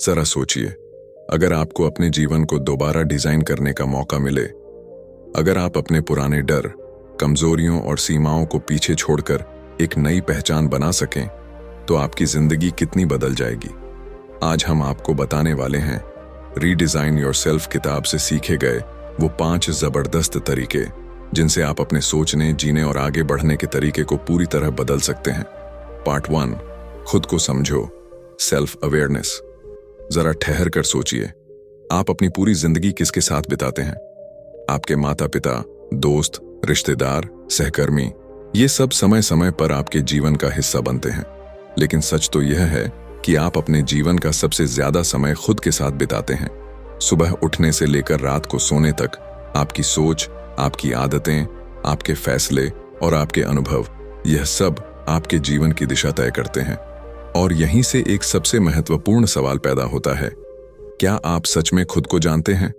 जरा सोचिए, अगर आपको अपने जीवन को दोबारा डिजाइन करने का मौका मिले, अगर आप अपने पुराने डर, कमजोरियों और सीमाओं को पीछे छोड़कर एक नई पहचान बना सकें, तो आपकी जिंदगी कितनी बदल जाएगी। आज हम आपको बताने वाले हैं रीडिजाइन योरसेल्फ किताब से सीखे गए वो 5 जबरदस्त तरीके जिनसे आप अपने सोचने, जीने और आगे बढ़ने के तरीके को पूरी तरह बदल सकते हैं। पार्ट 1, खुद को समझो, सेल्फ अवेयरनेस। जरा ठहर कर सोचिए, आप अपनी पूरी जिंदगी किसके साथ बिताते हैं? आपके माता पिता, दोस्त, रिश्तेदार, सहकर्मी, ये सब समय समय पर आपके जीवन का हिस्सा बनते हैं। लेकिन सच तो यह है कि आप अपने जीवन का सबसे ज्यादा समय खुद के साथ बिताते हैं। सुबह उठने से लेकर रात को सोने तक आपकी सोच, आपकी आदतें, आपके फैसले और आपके अनुभव, यह सब आपके जीवन की दिशा तय करते हैं। और यहीं से एक सबसे महत्वपूर्ण सवाल पैदा होता है, क्या आप सच में खुद को जानते हैं?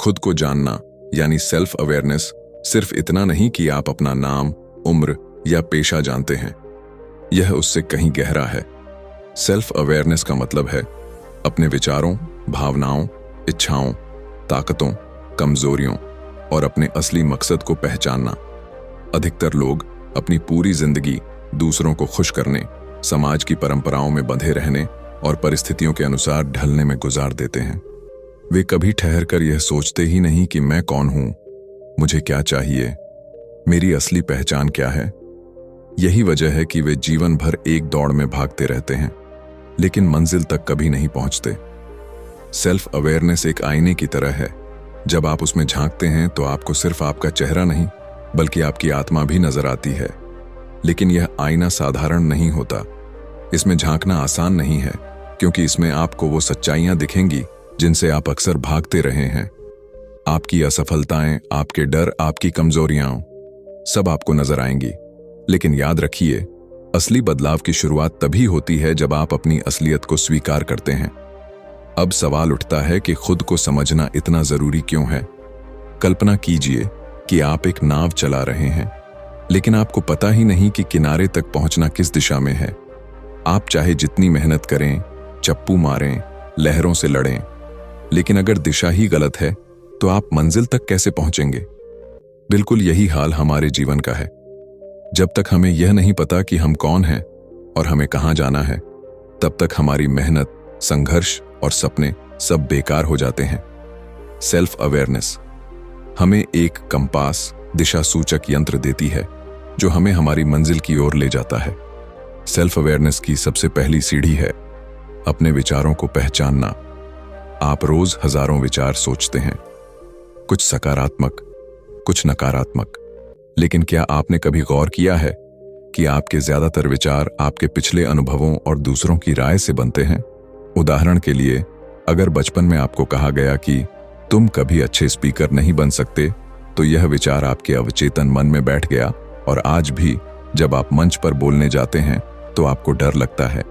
खुद को जानना यानी सेल्फ अवेयरनेस सिर्फ इतना नहीं कि आप अपना नाम, उम्र या पेशा जानते हैं। यह उससे कहीं गहरा है। सेल्फ अवेयरनेस का मतलब है अपने विचारों, भावनाओं, इच्छाओं, ताकतों, कमजोरियों और अपने असली मकसद को पहचानना। अधिकतर लोग अपनी पूरी जिंदगी दूसरों को खुश करने, समाज की परंपराओं में बंधे रहने और परिस्थितियों के अनुसार ढलने में गुजार देते हैं। वे कभी ठहरकर यह सोचते ही नहीं कि मैं कौन हूं, मुझे क्या चाहिए, मेरी असली पहचान क्या है। यही वजह है कि वे जीवन भर एक दौड़ में भागते रहते हैं, लेकिन मंजिल तक कभी नहीं पहुंचते। सेल्फ अवेयरनेस एक आईने की तरह है। जब आप उसमें झांकते हैं तो आपको सिर्फ आपका चेहरा नहीं, बल्कि आपकी आत्मा भी नजर आती है। लेकिन यह आईना साधारण नहीं होता। इसमें झांकना आसान नहीं है, क्योंकि इसमें आपको वो सच्चाइयां दिखेंगी जिनसे आप अक्सर भागते रहे हैं। आपकी असफलताएं, आपके डर, आपकी कमजोरियां, सब आपको नजर आएंगी। लेकिन याद रखिए, असली बदलाव की शुरुआत तभी होती है जब आप अपनी असलियत को स्वीकार करते हैं। अब सवाल उठता है कि खुद को समझना इतना जरूरी क्यों है? कल्पना कीजिए कि आप एक नाव चला रहे हैं, लेकिन आपको पता ही नहीं कि किनारे तक पहुंचना किस दिशा में है। आप चाहे जितनी मेहनत करें, चप्पू मारें, लहरों से लड़ें, लेकिन अगर दिशा ही गलत है तो आप मंजिल तक कैसे पहुंचेंगे? बिल्कुल यही हाल हमारे जीवन का है। जब तक हमें यह नहीं पता कि हम कौन हैं और हमें कहां जाना है, तब तक हमारी मेहनत, संघर्ष और सपने सब बेकार हो जाते हैं। सेल्फ अवेयरनेस हमें एक कंपास, दिशा सूचक यंत्र देती है जो हमें हमारी मंजिल की ओर ले जाता है। सेल्फ अवेयरनेस की सबसे पहली सीढ़ी है अपने विचारों को पहचानना। आप रोज हजारों विचार सोचते हैं, कुछ सकारात्मक, कुछ नकारात्मक। लेकिन क्या आपने कभी गौर किया है कि आपके ज्यादातर विचार आपके पिछले अनुभवों और दूसरों की राय से बनते हैं? उदाहरण के लिए, अगर बचपन में आपको कहा गया कि तुम कभी अच्छे स्पीकर नहीं बन सकते, तो यह विचार आपके अवचेतन मन में बैठ गया और आज भी जब आप मंच पर बोलने जाते हैं तो आपको डर लगता है।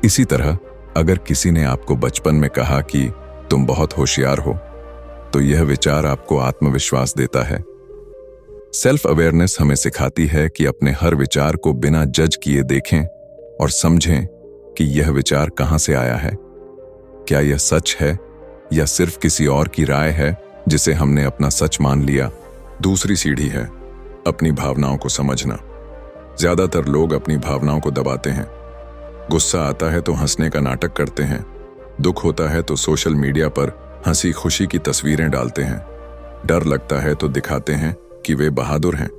इसी तरह अगर किसी ने आपको बचपन में कहा कि तुम बहुत होशियार हो, तो यह विचार आपको आत्मविश्वास देता है। सेल्फ अवेयरनेस हमें सिखाती है कि अपने हर विचार को बिना जज किए देखें और समझें कि यह विचार कहां से आया है। क्या यह सच है या सिर्फ किसी और की राय है जिसे हमने अपना सच मान लिया? दूसरी सीढ़ी है अपनी भावनाओं को समझना। ज्यादातर लोग अपनी भावनाओं को दबाते हैं। गुस्सा आता है तो हंसने का नाटक करते हैं, दुख होता है तो सोशल मीडिया पर हंसी खुशी की तस्वीरें डालते हैं, डर लगता है तो दिखाते हैं कि वे बहादुर हैं।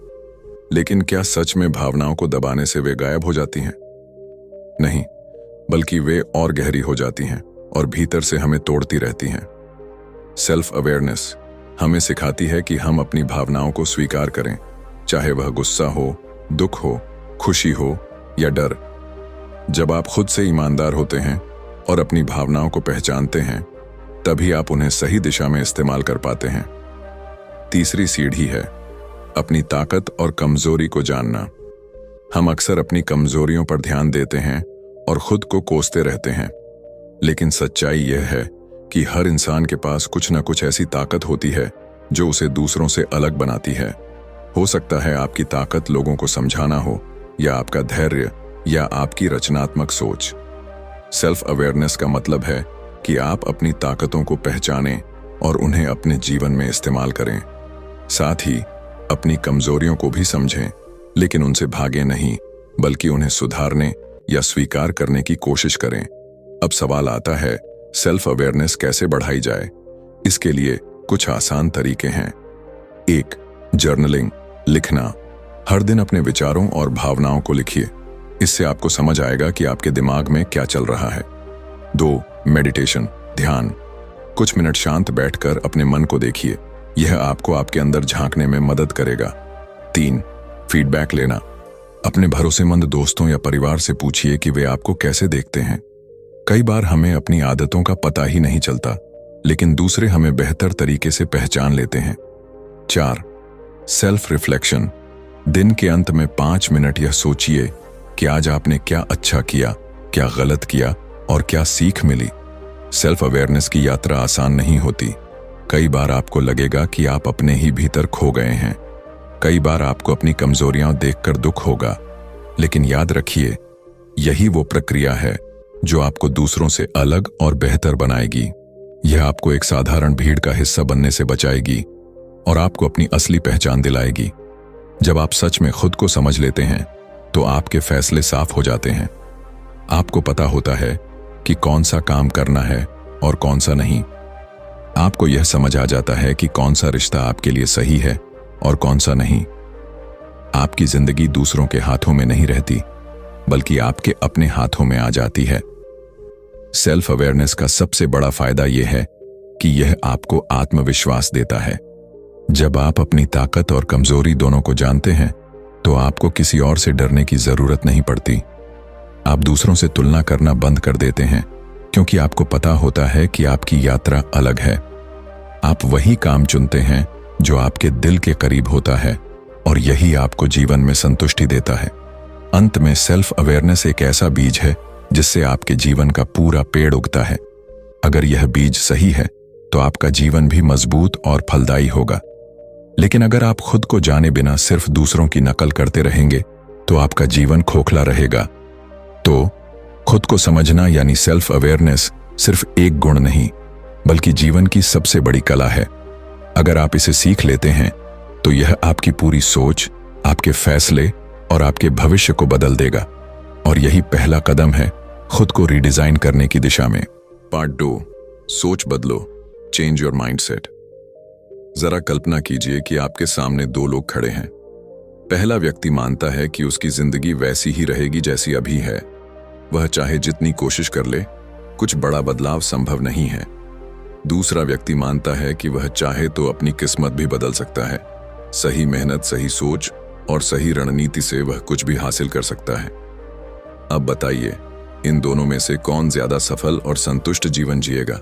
लेकिन क्या सच में भावनाओं को दबाने से वे गायब हो जाती हैं? नहीं, बल्कि वे और गहरी हो जाती हैं और भीतर से हमें तोड़ती रहती हैं। सेल्फ अवेयरनेस हमें सिखाती है कि हम अपनी भावनाओं को स्वीकार करें, चाहे वह गुस्सा हो, दुख हो, खुशी हो या डर। जब आप खुद से ईमानदार होते हैं और अपनी भावनाओं को पहचानते हैं, तभी आप उन्हें सही दिशा में इस्तेमाल कर पाते हैं। तीसरी सीढ़ी है अपनी ताकत और कमजोरी को जानना। हम अक्सर अपनी कमजोरियों पर ध्यान देते हैं और खुद को कोसते रहते हैं, लेकिन सच्चाई यह है कि हर इंसान के पास कुछ न कुछ ऐसी ताकत होती है जो उसे दूसरों से अलग बनाती है। हो सकता है आपकी ताकत लोगों को समझाना हो, या आपका धैर्य, या आपकी रचनात्मक सोच। सेल्फ अवेयरनेस का मतलब है कि आप अपनी ताकतों को पहचानें और उन्हें अपने जीवन में इस्तेमाल करें। साथ ही अपनी कमजोरियों को भी समझें, लेकिन उनसे भागें नहीं, बल्कि उन्हें सुधारने या स्वीकार करने की कोशिश करें। अब सवाल आता है, सेल्फ अवेयरनेस कैसे बढ़ाई जाए? इसके लिए कुछ आसान तरीके हैं। 1. जर्नलिंग, लिखना। हर दिन अपने विचारों और भावनाओं को लिखिए। इससे आपको समझ आएगा कि आपके दिमाग में क्या चल रहा है। 2. मेडिटेशन, ध्यान। कुछ मिनट शांत बैठकर अपने मन को देखिए। यह आपको आपके अंदर झांकने में मदद करेगा। 3. फीडबैक लेना। अपने भरोसेमंद दोस्तों या परिवार से पूछिए कि वे आपको कैसे देखते हैं। कई बार हमें अपनी आदतों का पता ही नहीं चलता, लेकिन दूसरे हमें बेहतर तरीके से पहचान लेते हैं। 4. Self reflection. दिन के अंत में 5 मिनट यह सोचिए कि आज आपने क्या अच्छा किया, क्या गलत किया और क्या सीख मिली। सेल्फ अवेयरनेस की यात्रा आसान नहीं होती। कई बार आपको लगेगा कि आप अपने ही भीतर खो गए हैं। कई बार आपको अपनी कमजोरियां देखकर दुख होगा, लेकिन याद रखिए, यही वो प्रक्रिया है जो आपको दूसरों से अलग और बेहतर बनाएगी। यह आपको एक साधारण भीड़ का हिस्सा बनने से बचाएगी और आपको अपनी असली पहचान दिलाएगी। जब आप सच में खुद को समझ लेते हैं, तो आपके फैसले साफ हो जाते हैं। आपको पता होता है कि कौन सा काम करना है और कौन सा नहीं। आपको यह समझ आ जाता है कि कौन सा रिश्ता आपके लिए सही है और कौन सा नहीं। आपकी जिंदगी दूसरों के हाथों में नहीं रहती, बल्कि आपके अपने हाथों में आ जाती है। सेल्फ अवेयरनेस का सबसे बड़ा फायदा यह है कि यह आपको आत्मविश्वास देता है। जब आप अपनी ताकत और कमजोरी दोनों को जानते हैं, तो आपको किसी और से डरने की जरूरत नहीं पड़ती। आप दूसरों से तुलना करना बंद कर देते हैं, क्योंकि आपको पता होता है कि आपकी यात्रा अलग है। आप वही काम चुनते हैं जो आपके दिल के करीब होता है, और यही आपको जीवन में संतुष्टि देता है। अंत में सेल्फ अवेयरनेस एक ऐसा बीज है जिससे आपके जीवन का पूरा पेड़ उगता है। अगर यह बीज सही है, तो आपका जीवन भी मजबूत और फलदायी होगा। लेकिन अगर आप खुद को जाने बिना सिर्फ दूसरों की नकल करते रहेंगे, तो आपका जीवन खोखला रहेगा। तो खुद को समझना यानी सेल्फ अवेयरनेस सिर्फ एक गुण नहीं, बल्कि जीवन की सबसे बड़ी कला है। अगर आप इसे सीख लेते हैं, तो यह आपकी पूरी सोच, आपके फैसले और आपके भविष्य को बदल देगा। और यही पहला कदम है खुद को रीडिजाइन करने की दिशा में। पार्ट 2, सोच बदलो, चेंज योर माइंडसेट। जरा कल्पना कीजिए कि आपके सामने 2 लोग खड़े हैं। पहला व्यक्ति मानता है कि उसकी जिंदगी वैसी ही रहेगी जैसी अभी है। वह चाहे जितनी कोशिश कर ले, कुछ बड़ा बदलाव संभव नहीं है। दूसरा व्यक्ति मानता है कि वह चाहे तो अपनी किस्मत भी बदल सकता है। सही मेहनत, सही सोच और सही रणनीति से वह कुछ भी हासिल कर सकता है। अब बताइए, इन दोनों में से कौन ज्यादा सफल और संतुष्ट जीवन जिएगा?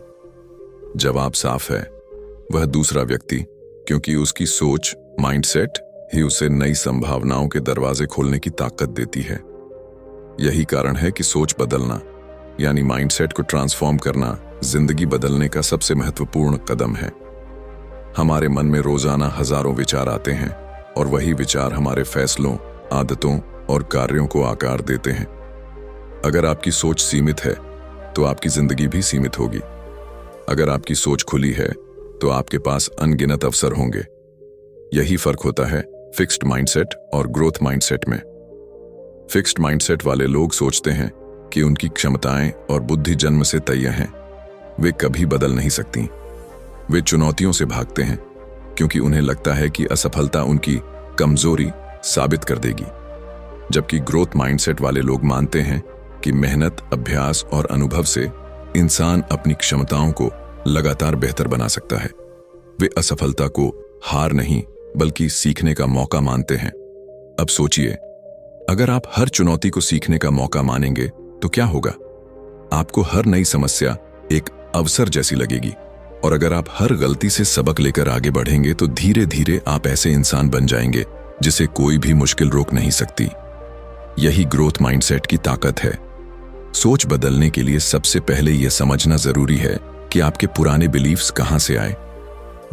जवाब साफ है, वह दूसरा व्यक्ति, क्योंकि उसकी सोच, माइंडसेट ही उसे नई संभावनाओं के दरवाजे खोलने की ताकत देती है। यही कारण है कि सोच बदलना यानी माइंडसेट को ट्रांसफॉर्म करना जिंदगी बदलने का सबसे महत्वपूर्ण कदम है। हमारे मन में रोजाना हजारों विचार आते हैं, और वही विचार हमारे फैसलों, आदतों और कार्यों को आकार देते हैं। अगर आपकी सोच सीमित है, तो आपकी जिंदगी भी सीमित होगी। अगर आपकी सोच खुली है, तो आपके पास अनगिनत अवसर होंगे। यही फर्क होता है फिक्स्ड माइंडसेट और ग्रोथ माइंडसेट में। फिक्स्ड माइंडसेट वाले लोग सोचते हैं कि उनकी क्षमताएं और बुद्धि जन्म से तय हैं, वे कभी बदल नहीं सकती। वे चुनौतियों से भागते हैं, क्योंकि उन्हें लगता है कि असफलता उनकी कमजोरी साबित कर देगी। जबकि ग्रोथ माइंडसेट वाले लोग मानते हैं कि मेहनत, अभ्यास और अनुभव से इंसान अपनी क्षमताओं को लगातार बेहतर बना सकता है। वे असफलता को हार नहीं, बल्कि सीखने का मौका मानते हैं। अब सोचिए, अगर आप हर चुनौती को सीखने का मौका मानेंगे, तो क्या होगा? आपको हर नई समस्या एक अवसर जैसी लगेगी, और अगर आप हर गलती से सबक लेकर आगे बढ़ेंगे, तो धीरे धीरे आप ऐसे इंसान बन जाएंगे जिसे कोई भी मुश्किल रोक नहीं सकती। यही ग्रोथ माइंडसेट की ताकत है। सोच बदलने के लिए सबसे पहले यह समझना जरूरी है कि आपके पुराने बिलीफ्स कहां से आए।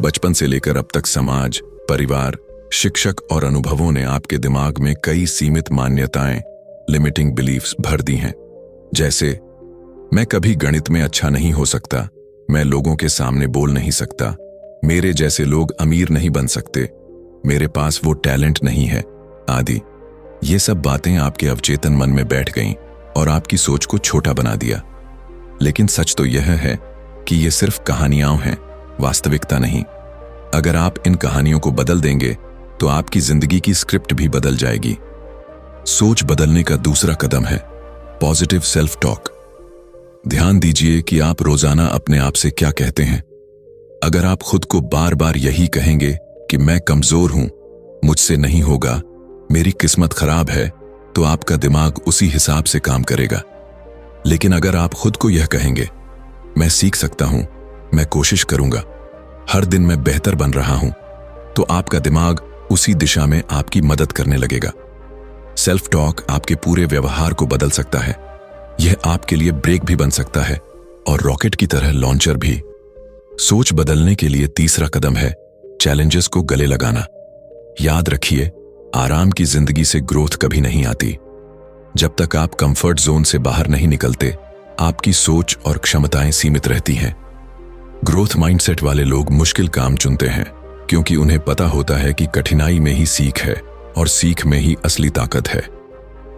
बचपन से लेकर अब तक समाज, परिवार, शिक्षक और अनुभवों ने आपके दिमाग में कई सीमित मान्यताएं, लिमिटिंग बिलीफ्स भर दी हैं। जैसे मैं कभी गणित में अच्छा नहीं हो सकता, मैं लोगों के सामने बोल नहीं सकता, मेरे जैसे लोग अमीर नहीं बन सकते, मेरे पास वो टैलेंट नहीं है, आदि। ये सब बातें आपके अवचेतन मन में बैठ गईं और आपकी सोच को छोटा बना दिया। लेकिन सच तो यह है कि ये सिर्फ कहानियां हैं, वास्तविकता नहीं। अगर आप इन कहानियों को बदल देंगे तो आपकी जिंदगी की स्क्रिप्ट भी बदल जाएगी। सोच बदलने का दूसरा कदम है पॉजिटिव सेल्फ टॉक। ध्यान दीजिए कि आप रोजाना अपने आप से क्या कहते हैं। अगर आप खुद को बार बार यही कहेंगे कि मैं कमजोर हूं, मुझसे नहीं होगा, मेरी किस्मत खराब है, तो आपका दिमाग उसी हिसाब से काम करेगा। लेकिन अगर आप खुद को यह कहेंगे, मैं सीख सकता हूं, मैं कोशिश करूंगा, हर दिन मैं बेहतर बन रहा हूं, तो आपका दिमाग उसी दिशा में आपकी मदद करने लगेगा। सेल्फ टॉक आपके पूरे व्यवहार को बदल सकता है। यह आपके लिए ब्रेक भी बन सकता है और रॉकेट की तरह लॉन्चर भी। सोच बदलने के लिए तीसरा कदम है चैलेंजेस को गले लगाना। याद रखिए, आराम की जिंदगी से ग्रोथ कभी नहीं आती। जब तक आप कंफर्ट जोन से बाहर नहीं निकलते, आपकी सोच और क्षमताएं सीमित रहती हैं। ग्रोथ माइंडसेट वाले लोग मुश्किल काम चुनते हैं क्योंकि उन्हें पता होता है कि कठिनाई में ही सीख है और सीख में ही असली ताकत है।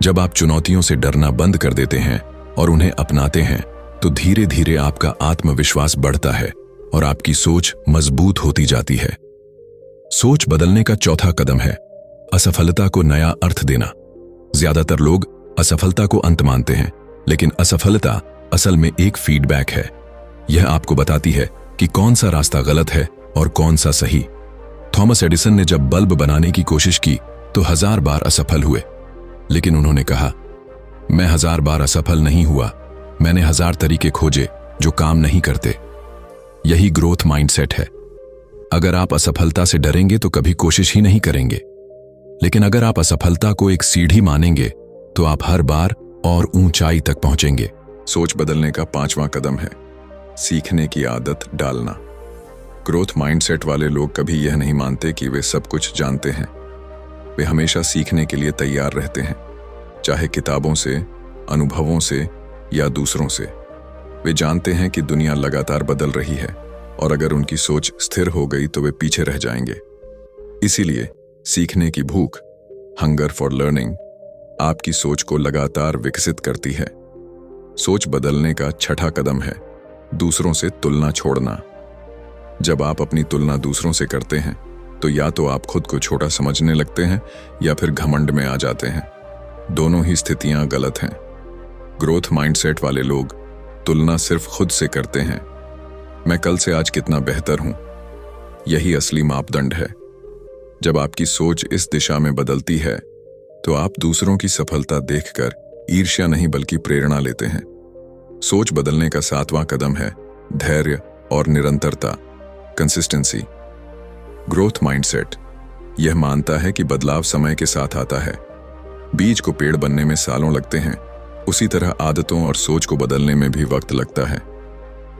जब आप चुनौतियों से डरना बंद कर देते हैं और उन्हें अपनाते हैं, तो धीरे धीरे आपका आत्मविश्वास बढ़ता है और आपकी सोच मजबूत होती जाती है। सोच बदलने का चौथा कदम है असफलता को नया अर्थ देना। ज्यादातर लोग असफलता को अंत मानते हैं, लेकिन असफलता असल में एक फीडबैक है। यह आपको बताती है कि कौन सा रास्ता गलत है और कौन सा सही। थॉमस एडिसन ने जब बल्ब बनाने की कोशिश की तो 1000 बार असफल हुए, लेकिन उन्होंने कहा, मैं 1000 बार असफल नहीं हुआ, मैंने 1000 तरीके खोजे जो काम नहीं करते। यही ग्रोथ माइंडसेट है। अगर आप असफलता से डरेंगे तो कभी कोशिश ही नहीं करेंगे, लेकिन अगर आप असफलता को एक सीढ़ी मानेंगे तो आप हर बार और ऊंचाई तक पहुंचेंगे। सोच बदलने का पांचवां कदम है सीखने की आदत डालना। ग्रोथ माइंडसेट वाले लोग कभी यह नहीं मानते कि वे सब कुछ जानते हैं। वे हमेशा सीखने के लिए तैयार रहते हैं, चाहे किताबों से, अनुभवों से या दूसरों से। वे जानते हैं कि दुनिया लगातार बदल रही है और अगर उनकी सोच स्थिर हो गई तो वे पीछे रह जाएंगे। इसीलिए सीखने की भूख, हंगर फॉर लर्निंग, आपकी सोच को लगातार विकसित करती है। सोच बदलने का छठा कदम है दूसरों से तुलना छोड़ना। जब आप अपनी तुलना दूसरों से करते हैं तो या तो आप खुद को छोटा समझने लगते हैं या फिर घमंड में आ जाते हैं। दोनों ही स्थितियां गलत हैं। ग्रोथ माइंडसेट वाले लोग तुलना सिर्फ खुद से करते हैं। मैं कल से आज कितना बेहतर हूं, यही असली मापदंड है। जब आपकी सोच इस दिशा में बदलती है तो आप दूसरों की सफलता देखकर ईर्ष्या नहीं बल्कि प्रेरणा लेते हैं। सोच बदलने का सातवां कदम है धैर्य और निरंतरता, कंसिस्टेंसी। ग्रोथ माइंडसेट यह मानता है कि बदलाव समय के साथ आता है। बीज को पेड़ बनने में सालों लगते हैं, उसी तरह आदतों और सोच को बदलने में भी वक्त लगता है।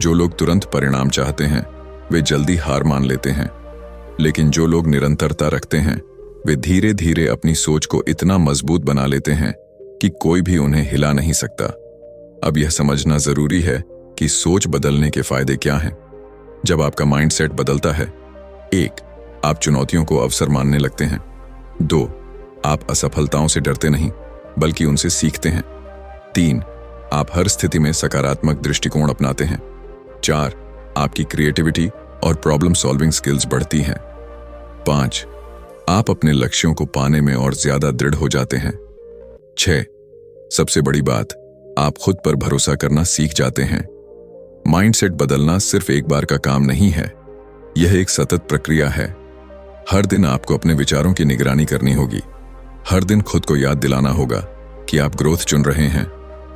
जो लोग तुरंत परिणाम चाहते हैं वे जल्दी हार मान लेते हैं, लेकिन जो लोग निरंतरता रखते हैं वे धीरे धीरे अपनी सोच को इतना मजबूत बना लेते हैं कि कोई भी उन्हें हिला नहीं सकता। अब यह समझना जरूरी है कि सोच बदलने के फायदे क्या हैं। जब आपका माइंडसेट बदलता है, 1. आप चुनौतियों को अवसर मानने लगते हैं। 2. आप असफलताओं से डरते नहीं बल्कि उनसे सीखते हैं। 3. आप हर स्थिति में सकारात्मक दृष्टिकोण अपनाते हैं। 4. आपकी क्रिएटिविटी और प्रॉब्लम सॉल्विंग स्किल्स बढ़ती हैं। 5. आप अपने लक्ष्यों को पाने में और ज्यादा दृढ़ हो जाते हैं। 6. सबसे बड़ी बात, आप खुद पर भरोसा करना सीख जाते हैं। माइंडसेट बदलना सिर्फ एक बार का काम नहीं है, यह एक सतत प्रक्रिया है। हर दिन आपको अपने विचारों की निगरानी करनी होगी। हर दिन खुद को याद दिलाना होगा कि आप ग्रोथ चुन रहे हैं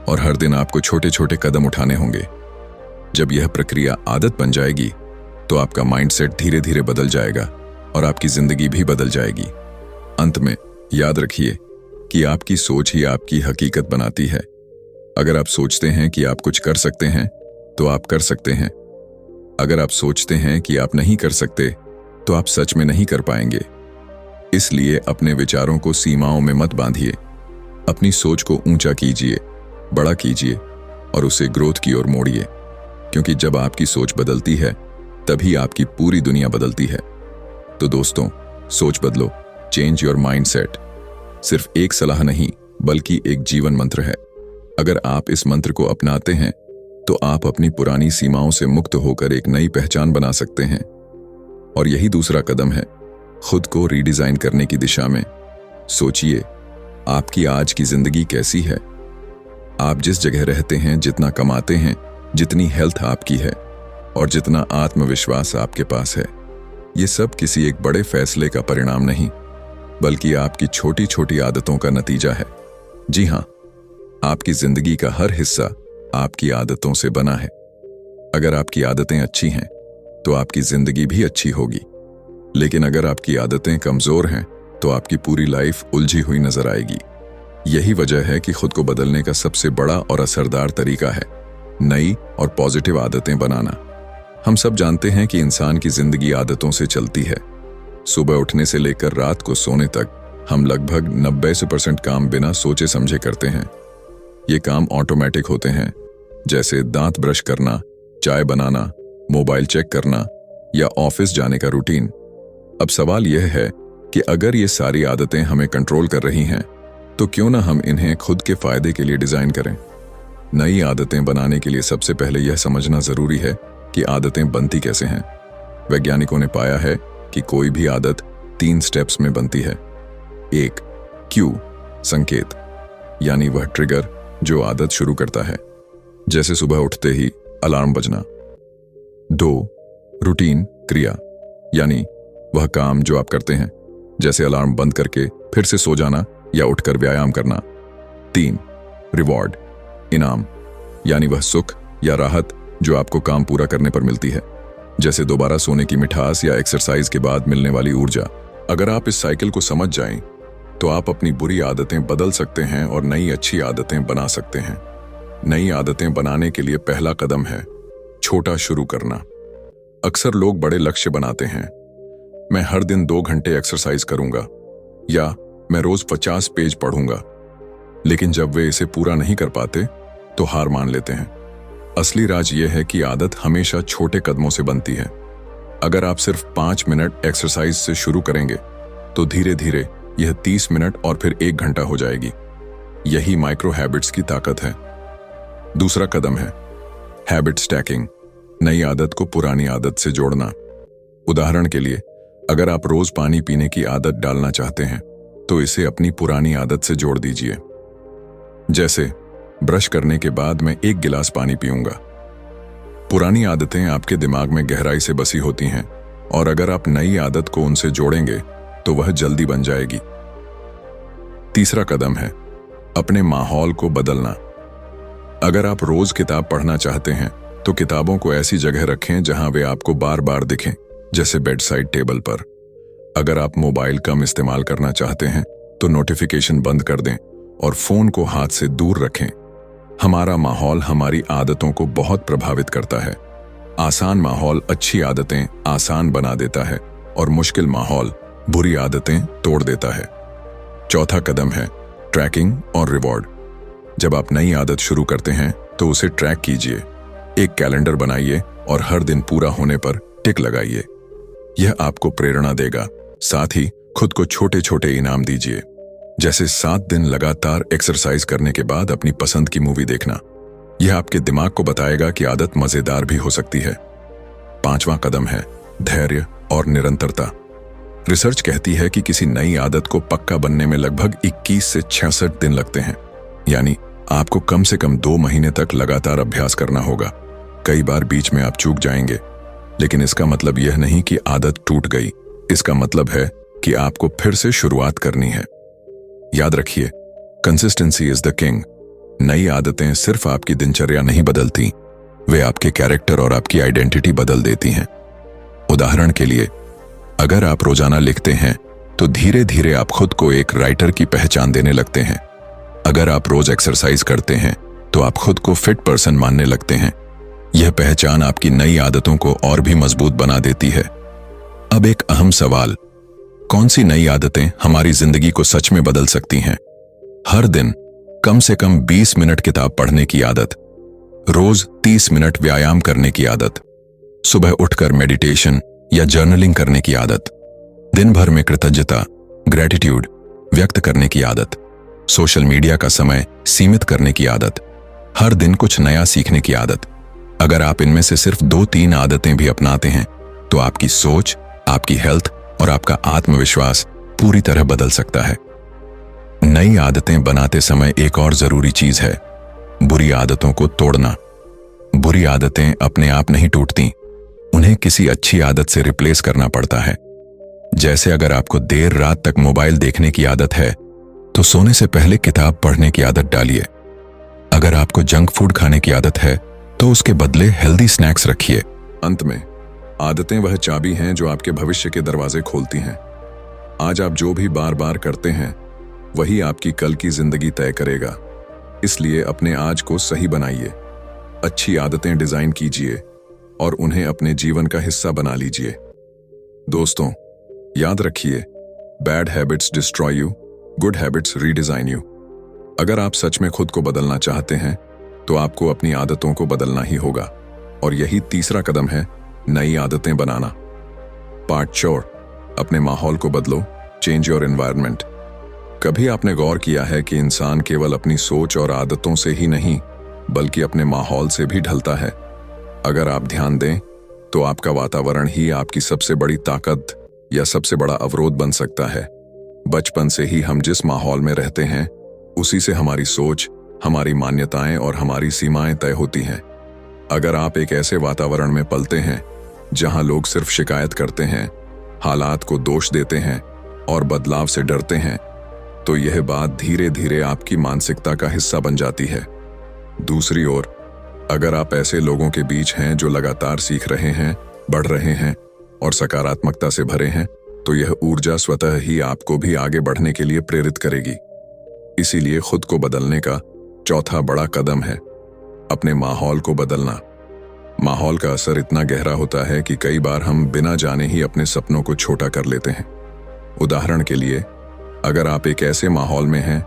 और हर दिन आपको छोटे छोटे कदम उठाने होंगे। जब यह प्रक्रिया आदत बन जाएगी तो आपका माइंडसेट धीरे धीरे बदल जाएगा और आपकी जिंदगी भी बदल जाएगी। अंत में याद रखिए कि आपकी सोच ही आपकी हकीकत बनाती है। अगर आप सोचते हैं कि आप कुछ कर सकते हैं तो आप कर सकते हैं। अगर आप सोचते हैं कि आप नहीं कर सकते तो आप सच में नहीं कर पाएंगे। इसलिए अपने विचारों को सीमाओं में मत बांधिए। अपनी सोच को ऊंचा कीजिए, बड़ा कीजिए और उसे ग्रोथ की ओर मोड़िए, क्योंकि जब आपकी सोच बदलती है तभी आपकी पूरी दुनिया बदलती है। तो दोस्तों, सोच बदलो, चेंज योर माइंडसेट। सिर्फ एक सलाह नहीं, बल्कि एक जीवन मंत्र है। अगर आप इस मंत्र को अपनाते हैं तो आप अपनी पुरानी सीमाओं से मुक्त होकर एक नई पहचान बना सकते हैं। और यही दूसरा कदम है, खुद को रीडिजाइन करने की दिशा में। सोचिए, आपकी आज की जिंदगी कैसी है? आप जिस जगह रहते हैं, जितना कमाते हैं, जितनी हेल्थ आपकी है और जितना आत्मविश्वास आपके पास है, ये सब किसी एक बड़े फैसले का परिणाम नहीं, बल्कि आपकी छोटी छोटी आदतों का नतीजा है। जी हाँ, आपकी जिंदगी का हर हिस्सा आपकी आदतों से बना है। अगर आपकी आदतें अच्छी हैं तो आपकी जिंदगी भी अच्छी होगी, लेकिन अगर आपकी आदतें कमजोर हैं तो आपकी पूरी लाइफ उलझी हुई नजर आएगी। यही वजह है कि खुद को बदलने का सबसे बड़ा और असरदार तरीका है नई और पॉजिटिव आदतें बनाना। हम सब जानते हैं कि इंसान की जिंदगी आदतों से चलती है। सुबह उठने से लेकर रात को सोने तक हम लगभग 90% काम बिना सोचे समझे करते हैं। ये काम ऑटोमेटिक होते हैं, जैसे दांत ब्रश करना, चाय बनाना, मोबाइल चेक करना या ऑफिस जाने का रूटीन। अब सवाल यह है कि अगर ये सारी आदतें हमें कंट्रोल कर रही हैं, तो क्यों ना हम इन्हें खुद के फायदे के लिए डिजाइन करें। नई आदतें बनाने के लिए सबसे पहले यह समझना जरूरी है कि आदतें बनती कैसे हैं। वैज्ञानिकों ने पाया है कि कोई भी आदत 3 स्टेप्स में बनती है। 1, क्यू, संकेत, यानी वह ट्रिगर जो आदत शुरू करता है, जैसे सुबह उठते ही अलार्म बजना। 2, रूटीन, क्रिया, यानी वह काम जो आप करते हैं, जैसे अलार्म बंद करके फिर से सो जाना या उठकर व्यायाम करना। 3, रिवॉर्ड, इनाम, यानी वह सुख या राहत जो आपको काम पूरा करने पर मिलती है, जैसे दोबारा सोने की मिठास या एक्सरसाइज के बाद मिलने वाली ऊर्जा। अगर आप इस साइकिल को समझ जाएं, तो आप अपनी बुरी आदतें बदल सकते हैं और नई अच्छी आदतें बना सकते हैं। नई आदतें बनाने के लिए पहला कदम है छोटा शुरू करना। अक्सर लोग बड़े लक्ष्य बनाते हैं, मैं हर दिन 2 घंटे एक्सरसाइज करूंगा या मैं रोज 50 पेज पढ़ूंगा, लेकिन जब वे इसे पूरा नहीं कर पाते तो हार मान लेते हैं। असली राज यह है कि आदत हमेशा छोटे कदमों से बनती है। अगर आप सिर्फ 5 मिनट एक्सरसाइज से शुरू करेंगे तो धीरे धीरे यह 30 मिनट और फिर 1 घंटा हो जाएगी। यही माइक्रो हैबिट्स की ताकत है। दूसरा कदम है हैबिट स्टैकिंग, नई आदत को पुरानी आदत से जोड़ना। उदाहरण के लिए, अगर आप रोज पानी पीने की आदत डालना चाहते हैं तो इसे अपनी पुरानी आदत से जोड़ दीजिए। जैसे ब्रश करने के बाद मैं 1 गिलास पानी पीऊंगा। पुरानी आदतें आपके दिमाग में गहराई से बसी होती हैं, और अगर आप नई आदत को उनसे जोड़ेंगे तो वह जल्दी बन जाएगी। तीसरा कदम है अपने माहौल को बदलना। अगर आप रोज किताब पढ़ना चाहते हैं तो किताबों को ऐसी जगह रखें जहां वे आपको बार बार दिखें, जैसे बेड साइड टेबल पर। अगर आप मोबाइल कम इस्तेमाल करना चाहते हैं तो नोटिफिकेशन बंद कर दें और फोन को हाथ से दूर रखें। हमारा माहौल हमारी आदतों को बहुत प्रभावित करता है। आसान माहौल अच्छी आदतें आसान बना देता है और मुश्किल माहौल बुरी आदतें तोड़ देता है। चौथा कदम है ट्रैकिंग और रिवॉर्ड। जब आप नई आदत शुरू करते हैं तो उसे ट्रैक कीजिए। एक कैलेंडर बनाइए और हर दिन पूरा होने पर टिक लगाइए। यह आपको प्रेरणा देगा। साथ ही खुद को छोटे छोटे इनाम दीजिए, जैसे 7 दिन लगातार एक्सरसाइज करने के बाद अपनी पसंद की मूवी देखना। यह आपके दिमाग को बताएगा कि आदत मजेदार भी हो सकती है। 5वां कदम है धैर्य और निरंतरता। रिसर्च कहती है कि किसी नई आदत को पक्का बनने में लगभग 21 से 66 दिन लगते हैं, यानी आपको कम से कम 2 महीने तक लगातार अभ्यास करना होगा। कई बार बीच में आप चूक जाएंगे, लेकिन इसका मतलब यह नहीं कि आदत टूट गई। इसका मतलब है कि आपको फिर से शुरुआत करनी है। याद रखिए, कंसिस्टेंसी इज द किंग। नई आदतें सिर्फ आपकी दिनचर्या नहीं बदलती, वे आपके कैरेक्टर और आपकी आइडेंटिटी बदल देती हैं। उदाहरण के लिए, अगर आप रोजाना लिखते हैं तो धीरे धीरे आप खुद को एक राइटर की पहचान देने लगते हैं। अगर आप रोज एक्सरसाइज करते हैं तो आप खुद को फिट पर्सन मानने लगते हैं। यह पहचान आपकी नई आदतों को और भी मजबूत बना देती है। अब एक अहम सवाल, कौन सी नई आदतें हमारी जिंदगी को सच में बदल सकती हैं? हर दिन कम से कम 20 मिनट किताब पढ़ने की आदत, रोज 30 मिनट व्यायाम करने की आदत, सुबह उठकर मेडिटेशन या जर्नलिंग करने की आदत, दिन भर में कृतज्ञता ग्रेटिट्यूड व्यक्त करने की आदत, सोशल मीडिया का समय सीमित करने की आदत, हर दिन कुछ नया सीखने की आदत। अगर आप इनमें से सिर्फ 2-3 आदतें भी अपनाते हैं तो आपकी सोच, आपकी हेल्थ और आपका आत्मविश्वास पूरी तरह बदल सकता है। नई आदतें बनाते समय एक और जरूरी चीज है बुरी आदतों को तोड़ना। बुरी आदतें अपने आप नहीं टूटती, उन्हें किसी अच्छी आदत से रिप्लेस करना पड़ता है। जैसे अगर आपको देर रात तक मोबाइल देखने की आदत है तो सोने से पहले किताब पढ़ने की आदत डालिए। अगर आपको जंक फूड खाने की आदत है तो उसके बदले हेल्दी स्नैक्स रखिए। अंत में, आदतें वह चाबी हैं जो आपके भविष्य के दरवाजे खोलती हैं। आज आप जो भी बार बार करते हैं वही आपकी कल की जिंदगी तय करेगा। इसलिए अपने आज को सही बनाइए, अच्छी आदतें डिजाइन कीजिए और उन्हें अपने जीवन का हिस्सा बना लीजिए। दोस्तों, याद रखिए, bad habits destroy you, good habits redesign you. अगर आप सच में खुद को बदलना चाहते हैं तो आपको अपनी आदतों को बदलना ही होगा, और यही तीसरा कदम है नई आदतें बनाना। पार्ट 4, अपने माहौल को बदलो, चेंज योर एनवायरनमेंट। कभी आपने गौर किया है कि इंसान केवल अपनी सोच और आदतों से ही नहीं बल्कि अपने माहौल से भी ढलता है। अगर आप ध्यान दें तो आपका वातावरण ही आपकी सबसे बड़ी ताकत या सबसे बड़ा अवरोध बन सकता है। बचपन से ही हम जिस माहौल में रहते हैं उसी से हमारी सोच, हमारी मान्यताएं और हमारी सीमाएं तय होती हैं। अगर आप एक ऐसे वातावरण में पलते हैं जहां लोग सिर्फ शिकायत करते हैं, हालात को दोष देते हैं और बदलाव से डरते हैं, तो यह बात धीरे धीरे आपकी मानसिकता का हिस्सा बन जाती है। दूसरी ओर, अगर आप ऐसे लोगों के बीच हैं जो लगातार सीख रहे हैं, बढ़ रहे हैं और सकारात्मकता से भरे हैं, तो यह ऊर्जा स्वतः ही आपको भी आगे बढ़ने के लिए प्रेरित करेगी। इसीलिए खुद को बदलने का चौथा बड़ा कदम है अपने माहौल को बदलना। माहौल का असर इतना गहरा होता है कि कई बार हम बिना जाने ही अपने सपनों को छोटा कर लेते हैं। उदाहरण के लिए, अगर आप एक ऐसे माहौल में हैं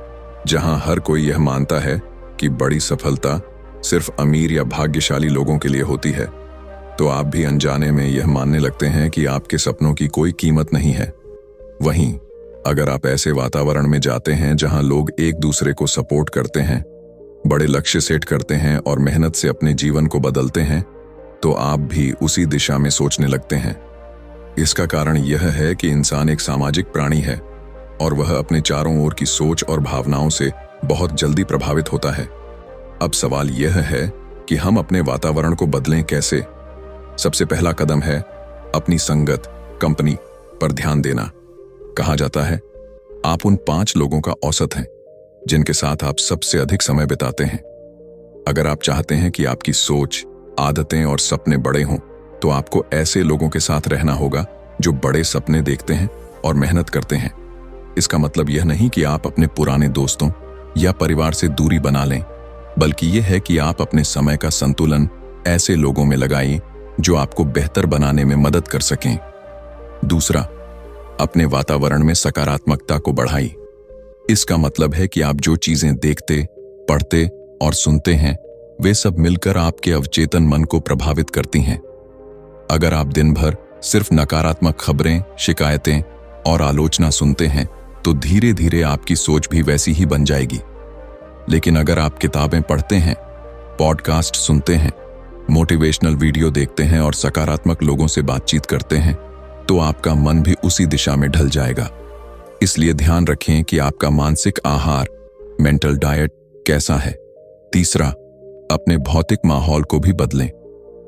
जहां हर कोई यह मानता है कि बड़ी सफलता सिर्फ अमीर या भाग्यशाली लोगों के लिए होती है, तो आप भी अनजाने में यह मानने लगते हैं कि आपके सपनों की कोई कीमत नहीं है। वहीं अगर आप ऐसे वातावरण में जाते हैं जहां लोग एक दूसरे को सपोर्ट करते हैं, बड़े लक्ष्य सेट करते हैं और मेहनत से अपने जीवन को बदलते हैं, तो आप भी उसी दिशा में सोचने लगते हैं। इसका कारण यह है कि इंसान एक सामाजिक प्राणी है और वह अपने चारों ओर की सोच और भावनाओं से बहुत जल्दी प्रभावित होता है। अब सवाल यह है कि हम अपने वातावरण को बदलें कैसे। सबसे पहला कदम है अपनी संगत, कंपनी पर ध्यान देना। कहा जाता है, आप उन 5 लोगों का औसत हैं जिनके साथ आप सबसे अधिक समय बिताते हैं। अगर आप चाहते हैं कि आपकी सोच, आदतें और सपने बड़े हों, तो आपको ऐसे लोगों के साथ रहना होगा जो बड़े सपने देखते हैं और मेहनत करते हैं। इसका मतलब यह नहीं कि आप अपने पुराने दोस्तों या परिवार से दूरी बना लें, बल्कि यह है कि आप अपने समय का संतुलन ऐसे लोगों में लगाएं जो आपको बेहतर बनाने में मदद कर सकें। दूसरा, अपने वातावरण में सकारात्मकता को बढ़ाएं। इसका मतलब है कि आप जो चीजें देखते, पढ़ते और सुनते हैं, वे सब मिलकर आपके अवचेतन मन को प्रभावित करती हैं। अगर आप दिन भर सिर्फ नकारात्मक खबरें, शिकायतें और आलोचना सुनते हैं, तो धीरे धीरे आपकी सोच भी वैसी ही बन जाएगी। लेकिन अगर आप किताबें पढ़ते हैं, पॉडकास्ट सुनते हैं, मोटिवेशनल वीडियो देखते हैं और सकारात्मक लोगों से बातचीत करते हैं, तो आपका मन भी उसी दिशा में ढल जाएगा। इसलिए ध्यान रखें कि आपका मानसिक आहार, मेंटल डाइट कैसा है। तीसरा, अपने भौतिक माहौल को भी बदलें।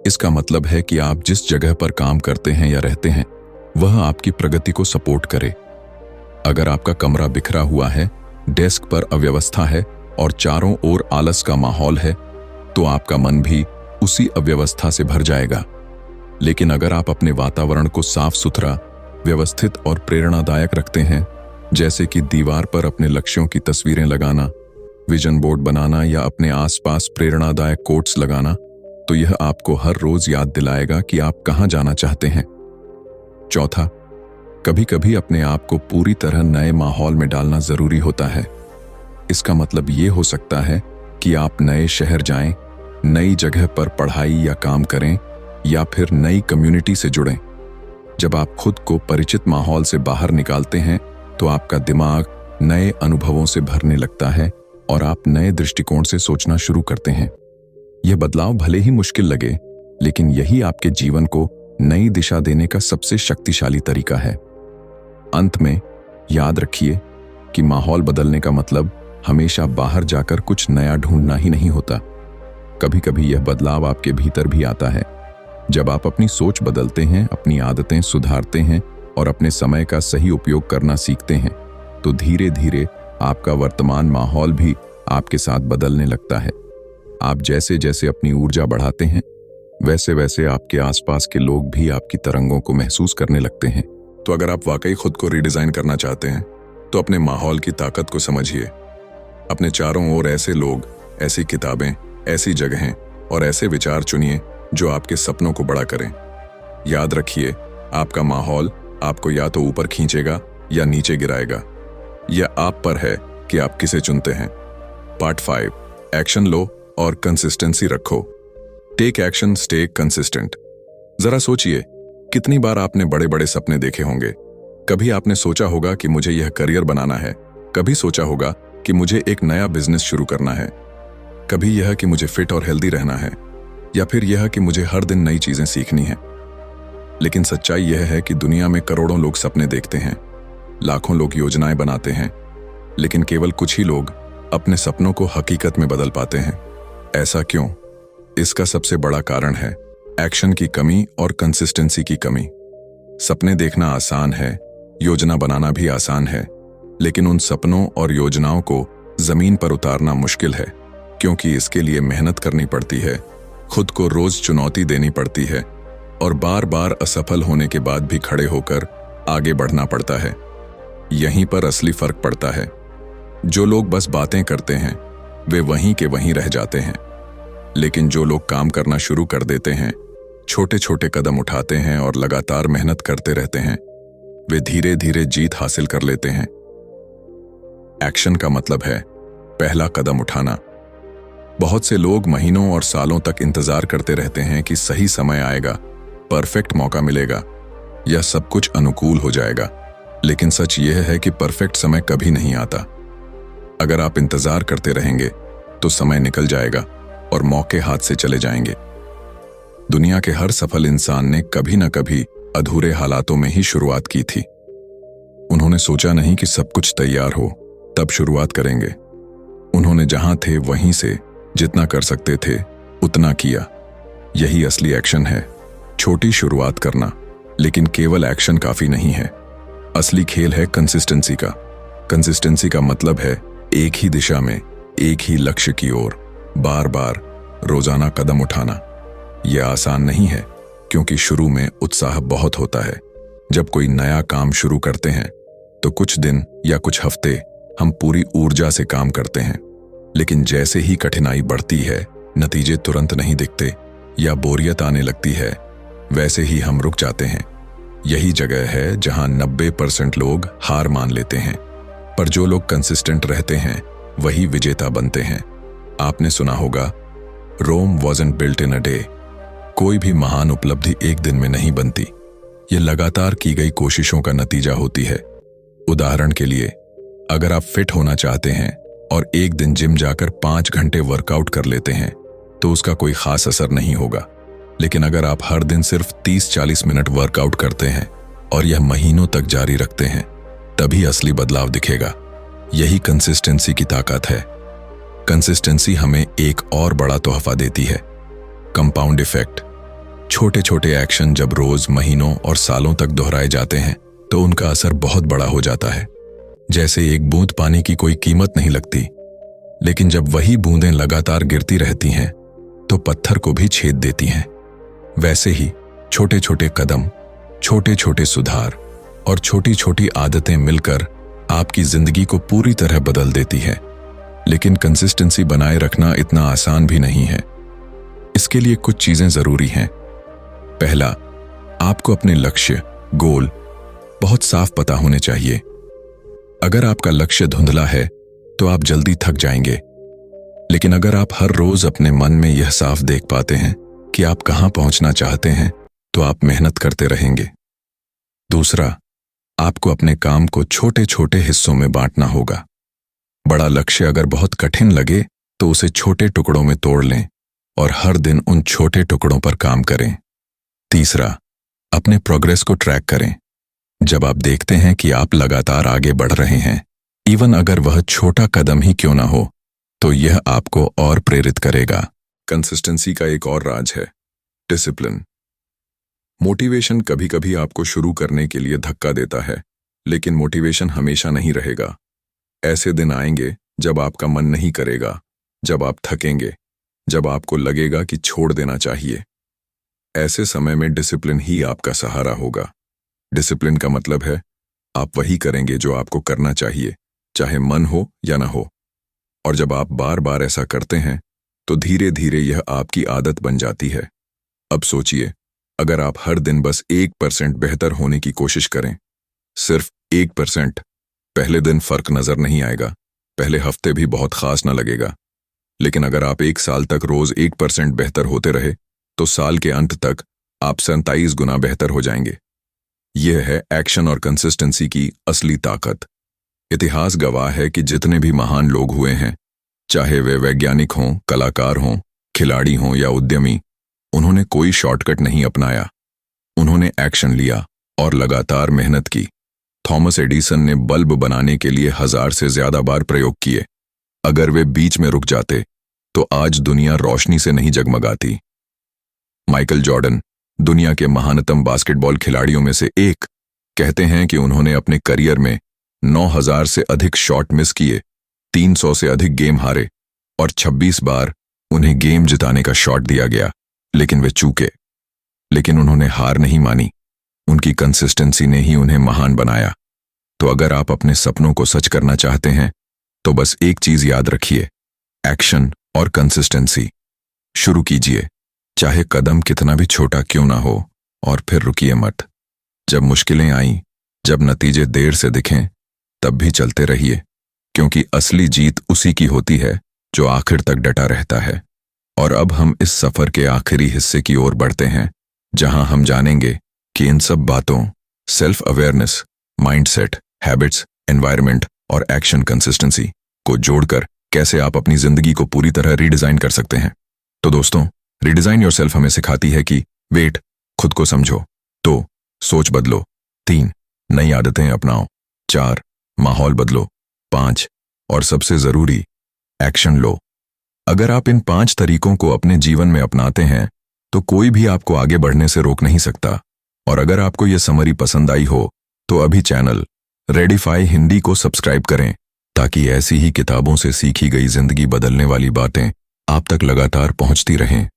इसका मतलब है कि आप जिस जगह पर काम करते हैं या रहते हैं, वह आपकी प्रगति को सपोर्ट करे। अगर आपका कमरा बिखरा हुआ है, डेस्क पर अव्यवस्था है और चारों ओर आलस का माहौल है, तो आपका मन भी उसी अव्यवस्था से भर जाएगा। लेकिन अगर आप अपने वातावरण को साफ सुथरा, व्यवस्थित और प्रेरणादायक रखते हैं, जैसे कि दीवार पर अपने लक्ष्यों की तस्वीरें लगाना, विजन बोर्ड बनाना या अपने आसपास प्रेरणादायक कोट्स लगाना, तो यह आपको हर रोज याद दिलाएगा कि आप कहां जाना चाहते हैं। चौथा, कभी कभी अपने आप को पूरी तरह नए माहौल में डालना जरूरी होता है। इसका मतलब ये हो सकता है कि आप नए शहर जाएं, नई जगह पर पढ़ाई या काम करें या फिर नई कम्युनिटी से जुड़ें। जब आप खुद को परिचित माहौल से बाहर निकालते हैं तो आपका दिमाग नए अनुभवों से भरने लगता है और आप नए दृष्टिकोण से सोचना शुरू करते हैं। यह बदलाव भले ही मुश्किल लगे, लेकिन यही आपके जीवन को नई दिशा देने का सबसे शक्तिशाली तरीका है। अंत में याद रखिए कि माहौल बदलने का मतलब हमेशा बाहर जाकर कुछ नया ढूंढना ही नहीं होता। कभी कभी यह बदलाव आपके भीतर भी आता है। जब आप अपनी सोच बदलते हैं, अपनी आदतें सुधारते हैं और अपने समय का सही उपयोग करना सीखते हैं, तो धीरे धीरे आपका वर्तमान माहौल भी आपके साथ बदलने लगता है। आप जैसे जैसे अपनी ऊर्जा बढ़ाते हैं, वैसे वैसे आपके आसपास के लोग भी आपकी तरंगों को महसूस करने लगते हैं। तो अगर आप वाकई खुद को रिडिजाइन करना चाहते हैं, तो अपने माहौल की ताकत को समझिए। अपने चारों ओर ऐसे लोग, ऐसी किताबें, ऐसी जगहें और ऐसे विचार चुनिए जो आपके सपनों को बड़ा करें। याद रखिए, आपका माहौल आपको या तो ऊपर खींचेगा या नीचे गिराएगा। यह आप पर है कि आप किसे चुनते हैं। पार्ट 5, एक्शन लो और कंसिस्टेंसी रखो। Take action, stay consistent. जरा सोचिए, कितनी बार आपने बड़े बड़े सपने देखे होंगे। कभी आपने सोचा होगा कि मुझे यह करियर बनाना है, कभी सोचा होगा कि मुझे एक नया बिजनेस शुरू करना है, कभी यह कि मुझे फिट और हेल्दी रहना है, या फिर यह कि मुझे हर दिन नई चीजें सीखनी है। लेकिन सच्चाई यह है कि दुनिया में करोड़ों लोग सपने देखते हैं, लाखों लोग योजनाएं बनाते हैं, लेकिन केवल कुछ ही लोग अपने सपनों को हकीकत में बदल पाते हैं। ऐसा क्यों? इसका सबसे बड़ा कारण है एक्शन की कमी और कंसिस्टेंसी की कमी। सपने देखना आसान है, योजना बनाना भी आसान है, लेकिन उन सपनों और योजनाओं को जमीन पर उतारना मुश्किल है, क्योंकि इसके लिए मेहनत करनी पड़ती है, खुद को रोज चुनौती देनी पड़ती है और बार बार असफल होने के बाद भी खड़े होकर आगे बढ़ना पड़ता है। यहीं पर असली फर्क पड़ता है। जो लोग बस बातें करते हैं, वे वहीं के वहीं रह जाते हैं, लेकिन जो लोग काम करना शुरू कर देते हैं, छोटे छोटे कदम उठाते हैं और लगातार मेहनत करते रहते हैं, वे धीरे धीरे जीत हासिल कर लेते हैं। एक्शन का मतलब है पहला कदम उठाना। बहुत से लोग महीनों और सालों तक इंतजार करते रहते हैं कि सही समय आएगा, परफेक्ट मौका मिलेगा या सब कुछ अनुकूल हो जाएगा। लेकिन सच यह है कि परफेक्ट समय कभी नहीं आता। अगर आप इंतजार करते रहेंगे तो समय निकल जाएगा और मौके हाथ से चले जाएंगे। दुनिया के हर सफल इंसान ने कभी न कभी अधूरे हालातों में ही शुरुआत की थी। उन्होंने सोचा नहीं कि सब कुछ तैयार हो तब शुरुआत करेंगे। उन्होंने जहां थे वहीं से जितना कर सकते थे उतना किया। यही असली एक्शन है, छोटी शुरुआत करना। लेकिन केवल एक्शन काफी नहीं है, असली खेल है कंसिस्टेंसी का। कंसिस्टेंसी का मतलब है एक ही दिशा में, एक ही लक्ष्य की ओर बार बार रोजाना कदम उठाना। यह आसान नहीं है, क्योंकि शुरू में उत्साह बहुत होता है। जब कोई नया काम शुरू करते हैं तो कुछ दिन या कुछ हफ्ते हम पूरी ऊर्जा से काम करते हैं, लेकिन जैसे ही कठिनाई बढ़ती है, नतीजे तुरंत नहीं दिखते या बोरियत आने लगती है, वैसे ही हम रुक जाते हैं। यही जगह है जहां 90% लोग हार मान लेते हैं, पर जो लोग कंसिस्टेंट रहते हैं वही विजेता बनते हैं। आपने सुना होगा, Rome wasn't built in a day. कोई भी महान उपलब्धि एक दिन में नहीं बनती, ये लगातार की गई कोशिशों का नतीजा होती है। उदाहरण के लिए, अगर आप फिट होना चाहते हैं और एक दिन जिम जाकर 5 घंटे वर्कआउट कर लेते हैं तो उसका कोई खास असर नहीं होगा। लेकिन अगर आप हर दिन सिर्फ 30-40 मिनट वर्कआउट करते हैं और यह महीनों तक जारी रखते हैं, तभी असली बदलाव दिखेगा। यही कंसिस्टेंसी की ताकत है। कंसिस्टेंसी हमें एक और बड़ा तोहफा देती है, कंपाउंड इफेक्ट। छोटे छोटे एक्शन जब रोज, महीनों और सालों तक दोहराए जाते हैं तो उनका असर बहुत बड़ा हो जाता है। जैसे एक बूंद पानी की कोई कीमत नहीं लगती, लेकिन जब वही बूंदें लगातार गिरती रहती हैं तो पत्थर को भी छेद देती हैं। वैसे ही छोटे छोटे कदम, छोटे छोटे सुधार और छोटी छोटी आदतें मिलकर आपकी जिंदगी को पूरी तरह बदल देती है। लेकिन कंसिस्टेंसी बनाए रखना इतना आसान भी नहीं है। इसके लिए कुछ चीजें जरूरी हैं। पहला, आपको अपने लक्ष्य, गोल बहुत साफ पता होने चाहिए। अगर आपका लक्ष्य धुंधला है तो आप जल्दी थक जाएंगे। लेकिन अगर आप हर रोज अपने मन में यह साफ देख पाते हैं कि आप कहां पहुंचना चाहते हैं, तो आप मेहनत करते रहेंगे। दूसरा, आपको अपने काम को छोटे छोटे हिस्सों में बांटना होगा। बड़ा लक्ष्य अगर बहुत कठिन लगे तो उसे छोटे टुकड़ों में तोड़ लें और हर दिन उन छोटे टुकड़ों पर काम करें। तीसरा, अपने प्रोग्रेस को ट्रैक करें। जब आप देखते हैं कि आप लगातार आगे बढ़ रहे हैं, इवन अगर वह छोटा कदम ही क्यों ना हो, तो यह आपको और प्रेरित करेगा। कंसिस्टेंसी का एक और राज है डिसिप्लिन। मोटिवेशन कभी कभी आपको शुरू करने के लिए धक्का देता है, लेकिन मोटिवेशन हमेशा नहीं रहेगा। ऐसे दिन आएंगे जब आपका मन नहीं करेगा, जब आप थकेंगे, जब आपको लगेगा कि छोड़ देना चाहिए। ऐसे समय में डिसिप्लिन ही आपका सहारा होगा। डिसिप्लिन का मतलब है आप वही करेंगे जो आपको करना चाहिए, चाहे मन हो या ना हो। और जब आप बार बार ऐसा करते हैं तो धीरे धीरे यह आपकी आदत बन जाती है। अब सोचिए, अगर आप हर दिन बस 1% बेहतर होने की कोशिश करें, सिर्फ 1%, पहले दिन फर्क नजर नहीं आएगा, पहले हफ्ते भी बहुत खास ना लगेगा। लेकिन अगर आप 1 साल तक रोज 1% बेहतर होते रहे, तो साल के अंत तक आप 27 गुना बेहतर हो जाएंगे। यह है एक्शन और कंसिस्टेंसी की असली ताकत। इतिहास गवाह है कि जितने भी महान लोग हुए हैं, चाहे वे वैज्ञानिक हों, कलाकार हों, खिलाड़ी हों या उद्यमी, उन्होंने कोई शॉर्टकट नहीं अपनाया। उन्होंने एक्शन लिया और लगातार मेहनत की। थॉमस एडिसन ने बल्ब बनाने के लिए 1000 से ज्यादा बार प्रयोग किए। अगर वे बीच में रुक जाते तो आज दुनिया रोशनी से नहीं जगमगाती। माइकल जॉर्डन, दुनिया के महानतम बास्केटबॉल खिलाड़ियों में से एक, कहते हैं कि उन्होंने अपने करियर में 9000 से अधिक शॉट मिस किए, 300 से अधिक गेम हारे और 26 बार उन्हें गेम जिताने का शॉट दिया गया, लेकिन वे चूके। लेकिन उन्होंने हार नहीं मानी। उनकी कंसिस्टेंसी ने ही उन्हें महान बनाया। तो अगर आप अपने सपनों को सच करना चाहते हैं, तो बस एक चीज याद रखिए, एक्शन और कंसिस्टेंसी। शुरू कीजिए, चाहे कदम कितना भी छोटा क्यों ना हो, और फिर रुकिए मत। जब मुश्किलें आईं, जब नतीजे देर से दिखें, तब भी चलते रहिए, क्योंकि असली जीत उसी की होती है जो आखिर तक डटा रहता है। और अब हम इस सफर के आखिरी हिस्से की ओर बढ़ते हैं, जहां हम जानेंगे कि इन सब बातों, self awareness, mindset, habits, environment और एक्शन कंसिस्टेंसी को जोड़कर कैसे आप अपनी जिंदगी को पूरी तरह रीडिजाइन कर सकते हैं। तो दोस्तों, रीडिजाइन योरसेल्फ हमें सिखाती है कि वेट, खुद को समझो। 2, सोच बदलो। 3, नई आदतें अपनाओ। 4, माहौल बदलो। 5, और सबसे जरूरी, एक्शन लो। अगर आप इन 5 तरीकों को अपने जीवन में अपनाते हैं, तो कोई भी आपको आगे बढ़ने से रोक नहीं सकता। और अगर आपको यह समरी पसंद आई हो, तो अभी चैनल रेडिफाई हिंदी को सब्सक्राइब करें, ताकि ऐसी ही किताबों से सीखी गई जिंदगी बदलने वाली बातें आप तक लगातार पहुंचती रहें।